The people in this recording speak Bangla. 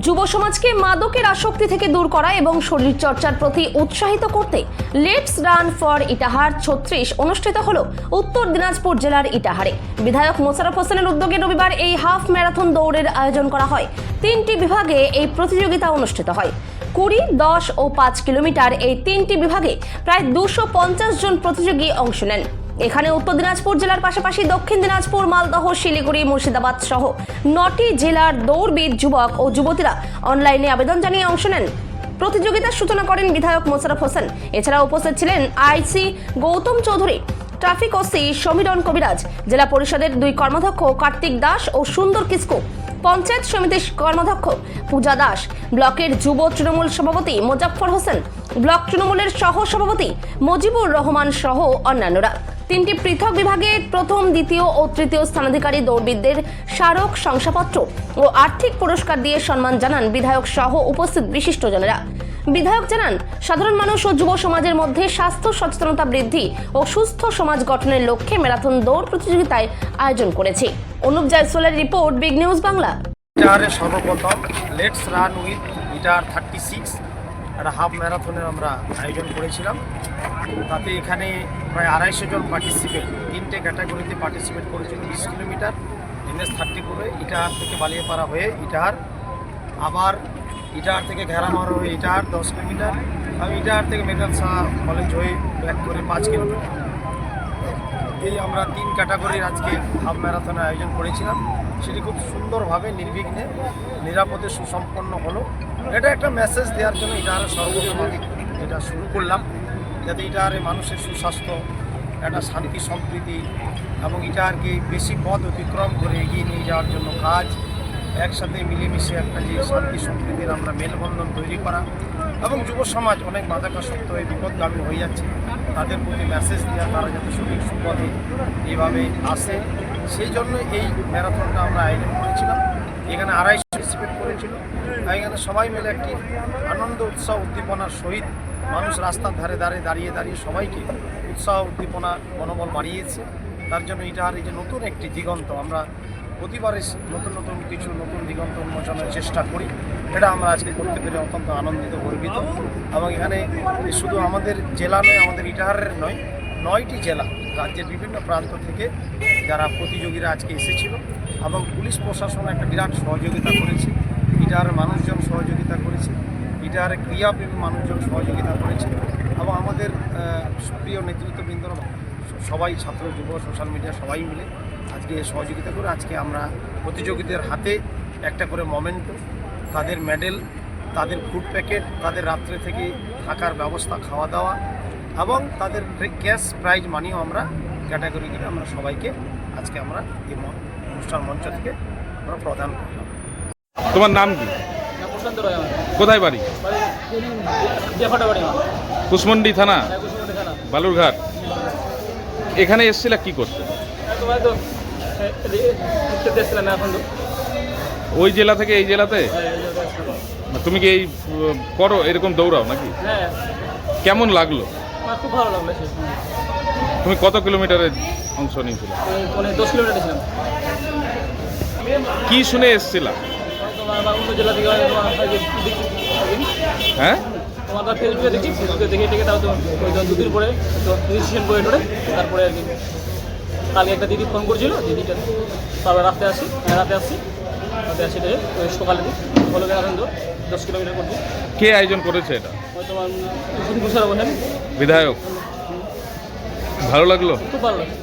যুব সমাজকে মাদকের আসক্তি থেকে দূর করা এবং শরীরচর্চার প্রতি উৎসাহিত করতে লেটস রান ফর ইটাহার 36 অনুষ্ঠিত হলো উত্তর দিনাজপুর জেলার ইটাহারে। বিধায়ক মোশাররফ হোসেনের উদ্যোগে রবিবার এই হাফ ম্যারাথন দৌড়ের আয়োজন করা হয়। 3টি বিভাগে এই প্রতিযোগিতা অনুষ্ঠিত হয়। 20, 10 ও 5 কিলোমিটার এই 3টি বিভাগে প্রায় 250 জন প্রতিযোগী অংশ নেন। এখানে উত্তর দিনাজপুর জেলার পাশাপাশি দক্ষিণ দিনাজপুর, মালদহ, শিলিগুড়ি, মুর্শিদাবাদ সহ 9টি জেলার দৌড়বিদ যুবক ও যুবতীরা অনলাইনে আবেদন জানিয়ে অংশ নেন। প্রতিযোগিতার সূচনা করেন বিধায়ক মোশাররফ হোসেন। এছাড়া উপস্থিত ছিলেন আইসি গৌতম চৌধুরী, ট্রাফিক ওসি সমীরণ কবিরাজ, জেলা পরিষদের 2 কর্মাধ্যক্ষ কার্তিক দাস ও সুন্দর কিসকু, পঞ্চায়েত সমিতির কর্মাধ্যক্ষ পূজা দাস, ব্লকের যুব তৃণমূল সভাপতি মোজাফফর হোসেন, ব্লক তৃণমূলের সহ সভাপতি মজিবুর রহমান সহ অন্যান্যরা। 3টি পৃথক বিভাগে প্রথম, দ্বিতীয় ও তৃতীয় স্থানাধিকারী দৌড়বিদদের স্মারক, শংসাপত্র ও আর্থিক পুরস্কার দিয়ে সম্মান জানান বিধায়ক সহ উপস্থিত বিশিষ্টজনেরা। বিধায়ক জানান, সাধারণ মানুষ ও যুব সমাজের মধ্যে স্বাস্থ্য সচেতনতা বৃদ্ধি ও সুস্থ সমাজ গঠনের লক্ষ্যে ম্যারাথন দৌড় প্রতিযোগিতায় আয়োজন করেছে। অনুপ জয়সওয়ালের রিপোর্ট, বিগ নিউজ বাংলা। ইটাহারে সর্বপ্রথম লেটস রান উইথ ইটাহার 36 একটা হাফ ম্যারাথনের আমরা আয়োজন করেছিলাম। তাতে এখানে প্রায় 250 জন পার্টিসিপেট 3টে ক্যাটাগরিতে পার্টিসিপেট করেছিল। 20 কিলোমিটার NS-30 করে ইটাহার থেকে বালিয়াপাড়া হয়ে ইটাহার, আবার ইটাহার থেকে ঘেরামার হয়ে ইটাহার 10 কিলোমিটার, আমি ইটাহার থেকে মেটাল শাহ কলেজ হয়ে ব্যাক করে 5 কিলোমিটার। এই আমরা 3 ক্যাটাগরির আজকে হাফ ম্যারাথনের আয়োজন করেছিলাম। সেটি খুব সুন্দরভাবে নির্বিঘ্নে নিরাপদে সুসম্পন্ন হলো। এটা একটা মেসেজ দেওয়ার জন্য ইটাহারের সর্বপ্রথম এটা শুরু করলাম, যাতে ইটাহারে মানুষের সুস্বাস্থ্য, একটা শান্তি সম্প্রীতি এবং ইটাহারকে বেশি পথ অতিক্রম করে এগিয়ে নিয়ে যাওয়ার জন্য কাজ, একসাথে মিলেমিশে একটা যে শান্তি সম্প্রীতির আমরা মেলবন্ধন তৈরি করা এবং যুব সমাজ অনেক মাদকাসক্ত হয়ে বিপদগামী হয়ে যাচ্ছে, তাদের প্রতি মেসেজ দেওয়া, তারা যাতে সঠিক সুপথে এইভাবে আসে, সেই জন্য এই ম্যারাথনটা আমরা আয়োজন করেছিলাম। এখানে 250 পার্টিসিপেট করেছিল। এখানে সবাই মিলে একটি আনন্দ, উৎসাহ, উদ্দীপনার সহিত মানুষ রাস্তার ধারে দাঁড়িয়ে সবাইকে উৎসাহ, উদ্দীপনা, মনোবল বাড়িয়েছে। তার জন্য ইটাহার এই যে নতুন একটি দিগন্ত, আমরা প্রতিবারে নতুন কিছু নতুন দিগন্ত উন্মোচনের চেষ্টা করি, এটা আমরা আজকে করতে পেরে অত্যন্ত আনন্দিত, গর্বিত। এবং এখানে শুধু আমাদের জেলা নয়, আমাদের ইটাহারের নয়, 9টি জেলা রাজ্যের বিভিন্ন প্রান্ত থেকে যারা প্রতিযোগীরা আজকে এসেছিল এবং পুলিশ প্রশাসন একটা বিরাট সহযোগিতা করেছে, ইটাহারের মানুষজন সহযোগিতা করেছে, ইটাহারের ক্রিয়াপ্রেমী মানুষজন সহযোগিতা করেছে এবং আমাদের প্রিয় নেতৃত্ববৃন্দরা সবাই, ছাত্র, যুব, সোশ্যাল মিডিয়া সবাই মিলে আজকে সহযোগিতা করে আজকে আমরা প্রতিযোগীদের হাতে একটা করে মোমেন্টো, তাদের মেডেল, তাদের ফুড প্যাকেট, তাদের রাত্রে থেকে থাকার ব্যবস্থা, খাওয়া দাওয়া এবং তাদের ক্যাশ প্রাইজ মানিও আমরা ক্যাটাগরি করে আমরা সবাইকে আজকে আমরা এই অনুষ্ঠান মঞ্চ থেকে আমরা প্রদান করলাম। তোমার নাম কি? কোথায় বাড়ি? কুশমন্ডি থানা, বালুরঘাট। এখানে এসেছিল কি করতে? ওই জেলা থেকে এই জেলাতে? তুমি কি এই করো, এরকম দৌড়াও নাকি? কেমন লাগলো? খুব ভালো লাগলো। তুমি কত কিলোমিটারের অংশ নিয়েছিলে? 10 কিলোমিটার ছিলাম। কি শুনে এসেছিলা? হ্যাঁ, তোমার ফেসবুকে দেখি, ফেসবুকে দেখে তাও তো দুদিন পরে রেজিস্ট্রেশন করে টোরে, তারপরে আর কি কালকে একটা দিদি ফোন করছিল, দিদিটা তারপরে রাতে আসছি, রাতে আসি ওই সকালে দিই বলো এখন 10 কিলোমিটার করছি। কে আয়োজন করেছে এটা? ওই তোমার মুশাররফ হোসেন, বিধায়ক। ভালো লাগলো? খুব ভালো লাগলো।